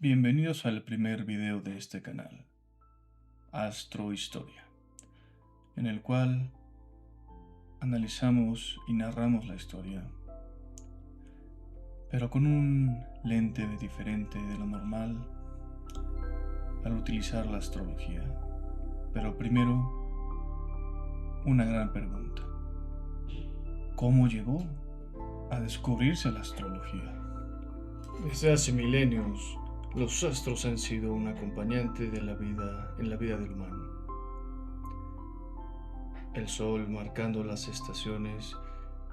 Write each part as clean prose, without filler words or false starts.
Bienvenidos al primer video de este canal, Astrohistoria, en el cual analizamos y narramos la historia, pero con un lente diferente de lo normal al utilizar la astrología. Pero primero, una gran pregunta: ¿cómo llegó a descubrirse la astrología? Desde hace milenios, los astros han sido un acompañante de la vida en la vida del humano. El sol marcando las estaciones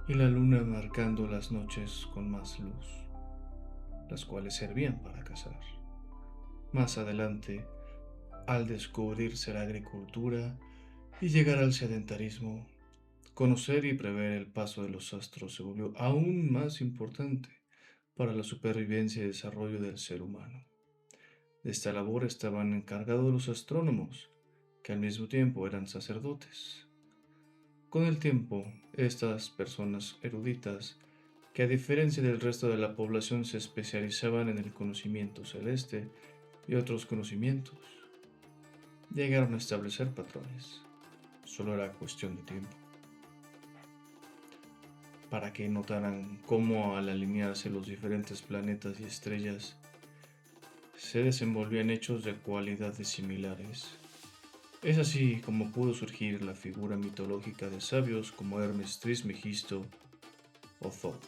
y la luna marcando las noches con más luz, las cuales servían para cazar. Más adelante, al descubrirse la agricultura y llegar al sedentarismo, conocer y prever el paso de los astros se volvió aún más importante para la supervivencia y desarrollo del ser humano. De esta labor estaban encargados los astrónomos, que al mismo tiempo eran sacerdotes. Con el tiempo, estas personas eruditas, que a diferencia del resto de la población se especializaban en el conocimiento celeste y otros conocimientos, llegaron a establecer patrones. Solo era cuestión de tiempo, para que notaran cómo al alinearse los diferentes planetas y estrellas, se desenvolvían hechos de cualidades similares. Es así como pudo surgir la figura mitológica de sabios como Hermes Trismegisto o Thoth,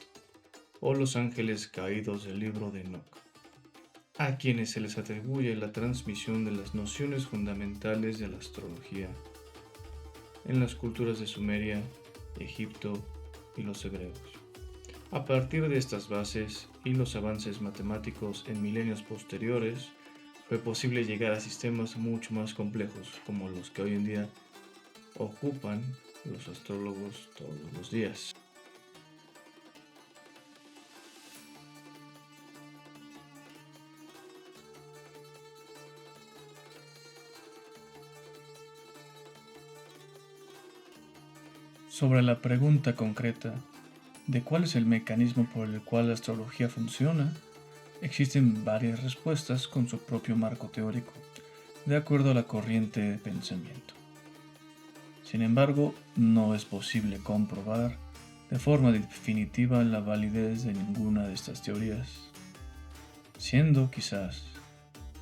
o los ángeles caídos del libro de Enoch, a quienes se les atribuye la transmisión de las nociones fundamentales de la astrología en las culturas de Sumeria, Egipto y los hebreos. A partir de estas bases y los avances matemáticos en milenios posteriores, fue posible llegar a sistemas mucho más complejos como los que hoy en día ocupan los astrólogos todos los días. Sobre la pregunta concreta de cuál es el mecanismo por el cual la astrología funciona, existen varias respuestas con su propio marco teórico, de acuerdo a la corriente de pensamiento. Sin embargo, no es posible comprobar de forma definitiva la validez de ninguna de estas teorías, siendo quizás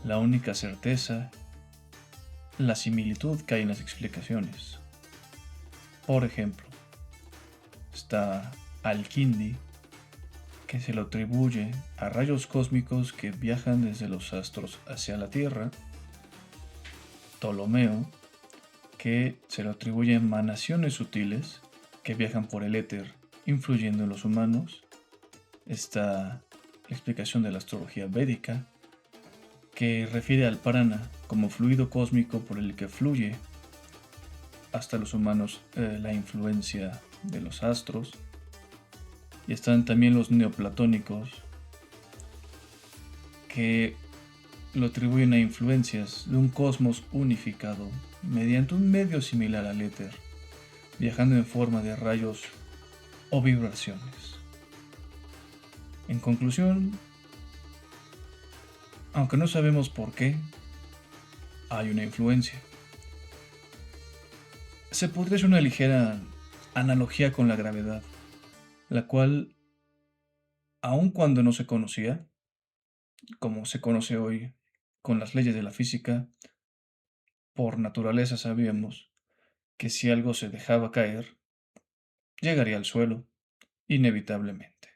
la única certeza la similitud que hay en las explicaciones. Por ejemplo, está Al-Kindi, que se lo atribuye a rayos cósmicos que viajan desde los astros hacia la Tierra; Ptolomeo, que se lo atribuye a emanaciones sutiles que viajan por el éter, influyendo en los humanos. Está la explicación de la astrología védica, que refiere al prana como fluido cósmico por el que fluye hasta los humanos la influencia de los astros. Y están también los neoplatónicos, que lo atribuyen a influencias de un cosmos unificado mediante un medio similar al éter, viajando en forma de rayos o vibraciones. En conclusión, aunque no sabemos por qué, hay una influencia. Se podría hacer una ligera analogía con la gravedad, la cual, aun cuando no se conocía, como se conoce hoy con las leyes de la física, por naturaleza sabíamos que si algo se dejaba caer, llegaría al suelo, inevitablemente.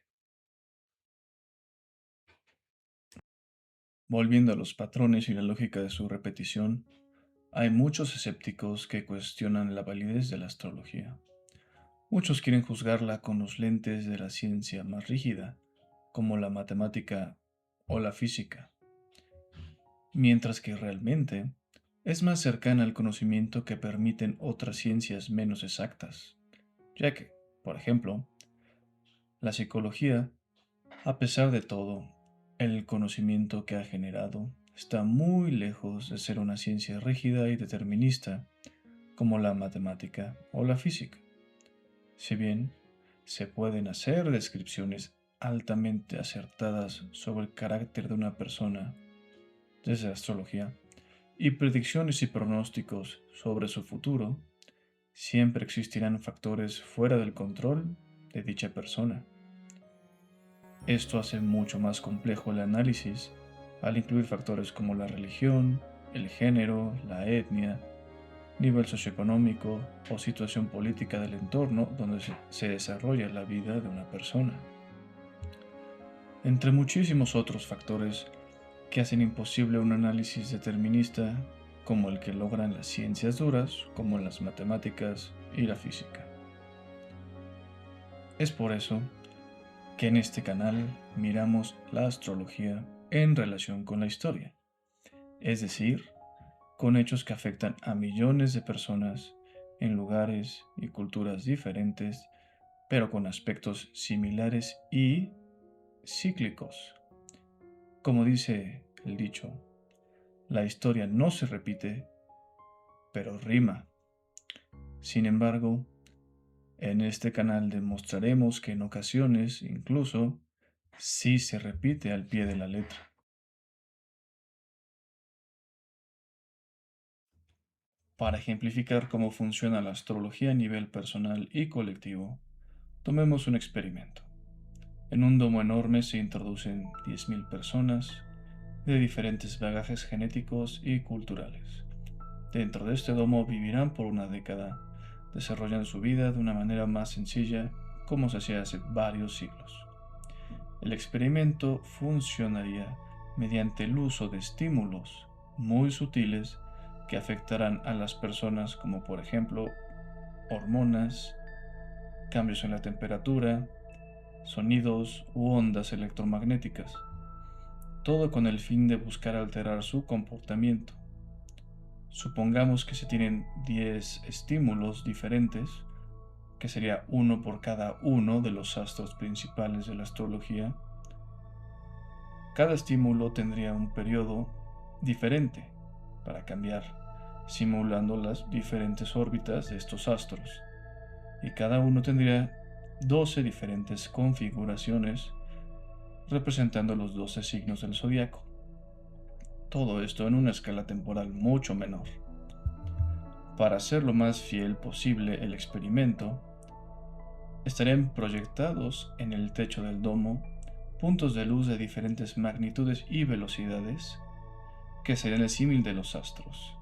Volviendo a los patrones y la lógica de su repetición, hay muchos escépticos que cuestionan la validez de la astrología. Muchos quieren juzgarla con los lentes de la ciencia más rígida, como la matemática o la física, mientras que realmente es más cercana al conocimiento que permiten otras ciencias menos exactas, ya que, por ejemplo, la psicología, a pesar de todo, el conocimiento que ha generado está muy lejos de ser una ciencia rígida y determinista como la matemática o la física. Si bien se pueden hacer descripciones altamente acertadas sobre el carácter de una persona desde la astrología, y predicciones y pronósticos sobre su futuro, siempre existirán factores fuera del control de dicha persona. Esto hace mucho más complejo el análisis al incluir factores como la religión, el género, la etnia, nivel socioeconómico o situación política del entorno donde se desarrolla la vida de una persona, entre muchísimos otros factores que hacen imposible un análisis determinista como el que logran las ciencias duras, como las matemáticas y la física. Es por eso que en este canal miramos la astrología en relación con la historia, es decir, con hechos que afectan a millones de personas en lugares y culturas diferentes, pero con aspectos similares y cíclicos. Como dice el dicho, la historia no se repite, pero rima. Sin embargo, en este canal demostraremos que en ocasiones incluso sí se repite al pie de la letra. Para ejemplificar cómo funciona la astrología a nivel personal y colectivo, tomemos un experimento. En un domo enorme se introducen 10.000 personas de diferentes bagajes genéticos y culturales. Dentro de este domo vivirán por una década, desarrollando su vida de una manera más sencilla como se hacía hace varios siglos. El experimento funcionaría mediante el uso de estímulos muy sutiles que afectarán a las personas como por ejemplo hormonas, cambios en la temperatura, sonidos u ondas electromagnéticas, todo con el fin de buscar alterar su comportamiento. Supongamos que se tienen 10 estímulos diferentes, que sería uno por cada uno de los astros principales de la astrología. Cada estímulo tendría un periodo diferente para cambiar, simulando las diferentes órbitas de estos astros, y cada uno tendría 12 diferentes configuraciones representando los 12 signos del zodiaco. Todo esto en una escala temporal mucho menor. Para hacer lo más fiel posible el experimento, estarían proyectados en el techo del domo puntos de luz de diferentes magnitudes y velocidades que serían el símil de los astros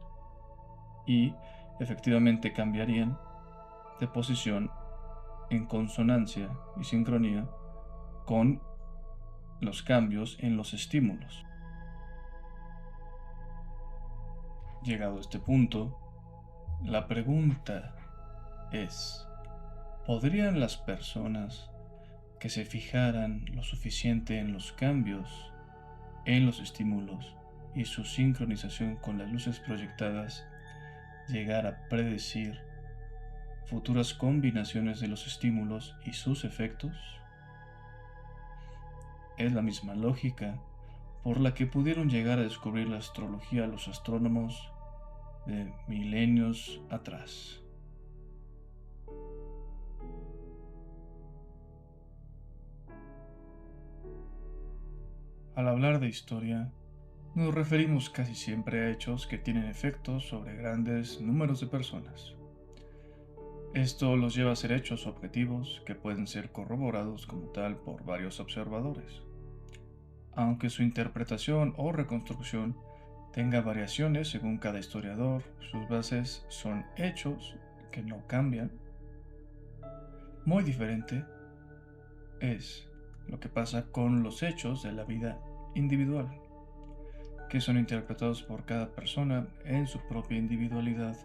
y efectivamente cambiarían de posición en consonancia y sincronía con los cambios en los estímulos. Llegado a este punto, la pregunta es, ¿podrían las personas que se fijaran lo suficiente en los cambios en los estímulos y su sincronización con las luces proyectadas llegar a predecir futuras combinaciones de los estímulos y sus efectos? Es la misma lógica por la que pudieron llegar a descubrir la astrología los astrónomos de milenios atrás. Al hablar de historia, nos referimos casi siempre a hechos que tienen efectos sobre grandes números de personas. Esto los lleva a ser hechos objetivos que pueden ser corroborados como tal por varios observadores. Aunque su interpretación o reconstrucción tenga variaciones según cada historiador, sus bases son hechos que no cambian. Muy diferente es lo que pasa con los hechos de la vida individual, que son interpretados por cada persona en su propia individualidad,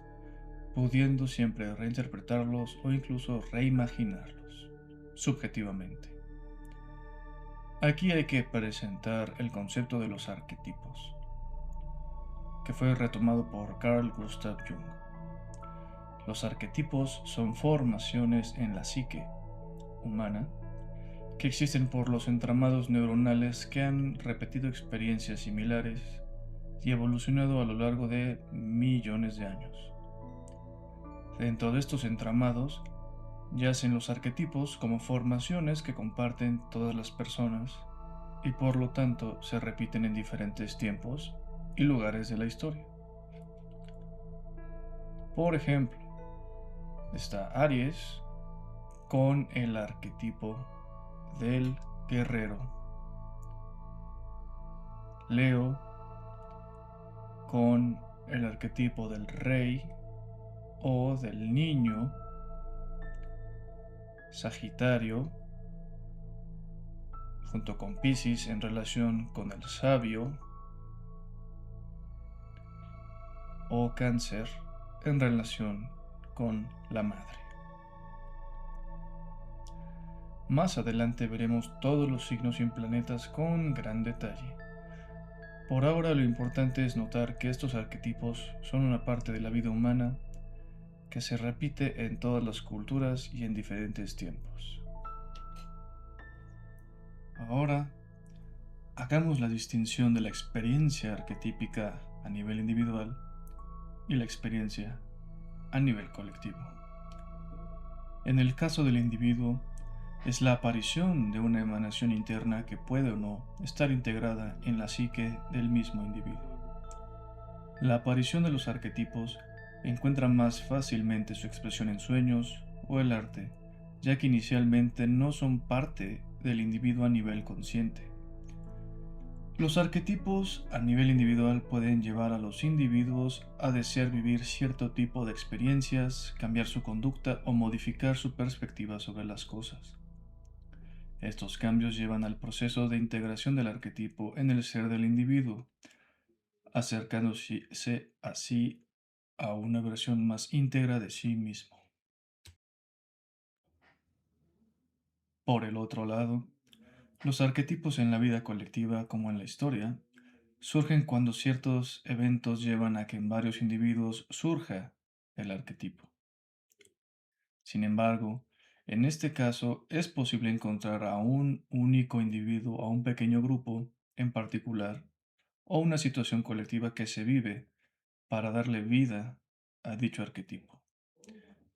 pudiendo siempre reinterpretarlos o incluso reimaginarlos subjetivamente. Aquí hay que presentar el concepto de los arquetipos, que fue retomado por Carl Gustav Jung. Los arquetipos son formaciones en la psique humana que existen por los entramados neuronales que han repetido experiencias similares y evolucionado a lo largo de millones de años. Dentro de estos entramados yacen los arquetipos como formaciones que comparten todas las personas y por lo tanto se repiten en diferentes tiempos y lugares de la historia. Por ejemplo, está Aries con el arquetipo del guerrero, Leo con el arquetipo del rey o del niño, Sagitario junto con Piscis en relación con el sabio, o Cáncer en relación con la madre. Más adelante veremos todos los signos y planetas con gran detalle. Por ahora lo importante es notar que estos arquetipos son una parte de la vida humana que se repite en todas las culturas y en diferentes tiempos. Ahora, hagamos la distinción de la experiencia arquetípica a nivel individual y la experiencia a nivel colectivo. En el caso del individuo, es la aparición de una emanación interna que puede o no estar integrada en la psique del mismo individuo. La aparición de los arquetipos encuentra más fácilmente su expresión en sueños o el arte, ya que inicialmente no son parte del individuo a nivel consciente. Los arquetipos a nivel individual pueden llevar a los individuos a desear vivir cierto tipo de experiencias, cambiar su conducta o modificar su perspectiva sobre las cosas. Estos cambios llevan al proceso de integración del arquetipo en el ser del individuo, acercándose así a una versión más íntegra de sí mismo. Por el otro lado, los arquetipos en la vida colectiva como en la historia surgen cuando ciertos eventos llevan a que en varios individuos surja el arquetipo. Sin embargo, en este caso es posible encontrar a un único individuo o a un pequeño grupo en particular o una situación colectiva que se vive para darle vida a dicho arquetipo.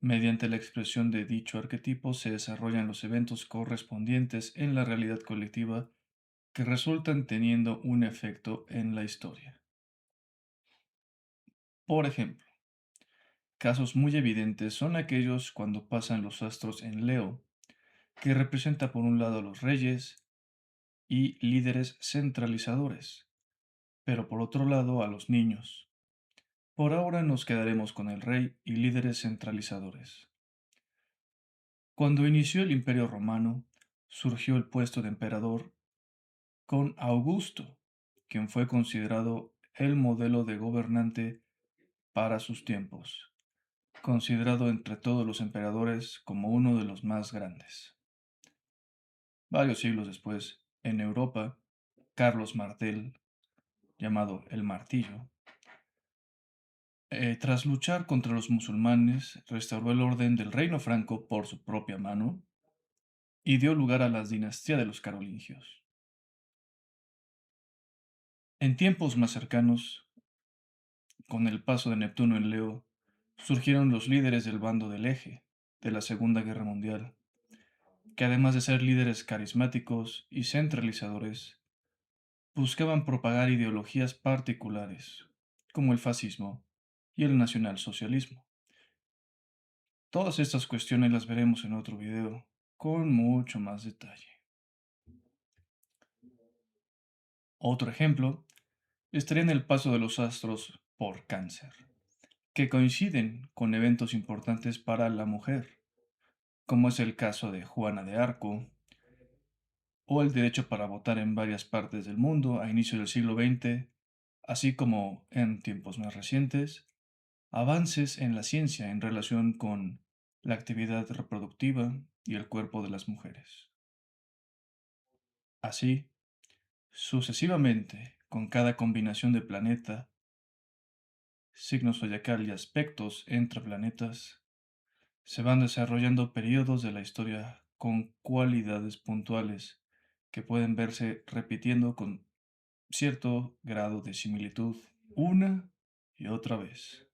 Mediante la expresión de dicho arquetipo se desarrollan los eventos correspondientes en la realidad colectiva que resultan teniendo un efecto en la historia. Por ejemplo, casos muy evidentes son aquellos cuando pasan los astros en Leo, que representa por un lado a los reyes y líderes centralizadores, pero por otro lado a los niños. Por ahora nos quedaremos con el rey y líderes centralizadores. Cuando inició el Imperio Romano, surgió el puesto de emperador con Augusto, quien fue considerado el modelo de gobernante para sus tiempos, considerado entre todos los emperadores como uno de los más grandes. Varios siglos después, en Europa, Carlos Martel, llamado el Martillo, tras luchar contra los musulmanes, restauró el orden del reino franco por su propia mano y dio lugar a la dinastía de los carolingios. En tiempos más cercanos, con el paso de Neptuno en Leo, surgieron los líderes del bando del Eje de la Segunda Guerra Mundial, que además de ser líderes carismáticos y centralizadores, buscaban propagar ideologías particulares, como el fascismo y el nacionalsocialismo. Todas estas cuestiones las veremos en otro video, con mucho más detalle. Otro ejemplo estaría en el paso de los astros por Cáncer, que coinciden con eventos importantes para la mujer, como es el caso de Juana de Arco, o el derecho para votar en varias partes del mundo a inicios del siglo XX, así como, en tiempos más recientes, avances en la ciencia en relación con la actividad reproductiva y el cuerpo de las mujeres. Así, sucesivamente, con cada combinación de planeta, signo zodiacal y aspectos entre planetas, se van desarrollando periodos de la historia con cualidades puntuales que pueden verse repitiendo con cierto grado de similitud una y otra vez.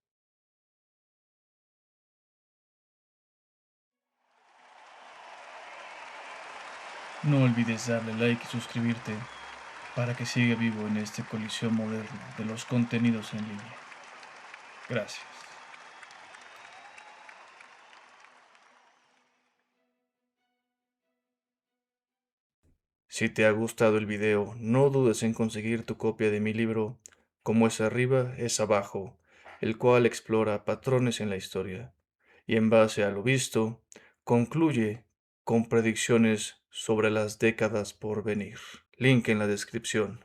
No olvides darle like y suscribirte para que siga vivo en esta colisión moderna de los contenidos en línea. Gracias. Si te ha gustado el video, no dudes en conseguir tu copia de mi libro Como es arriba, es abajo, el cual explora patrones en la historia y en base a lo visto, concluye con predicciones sobre las décadas por venir. Link en la descripción.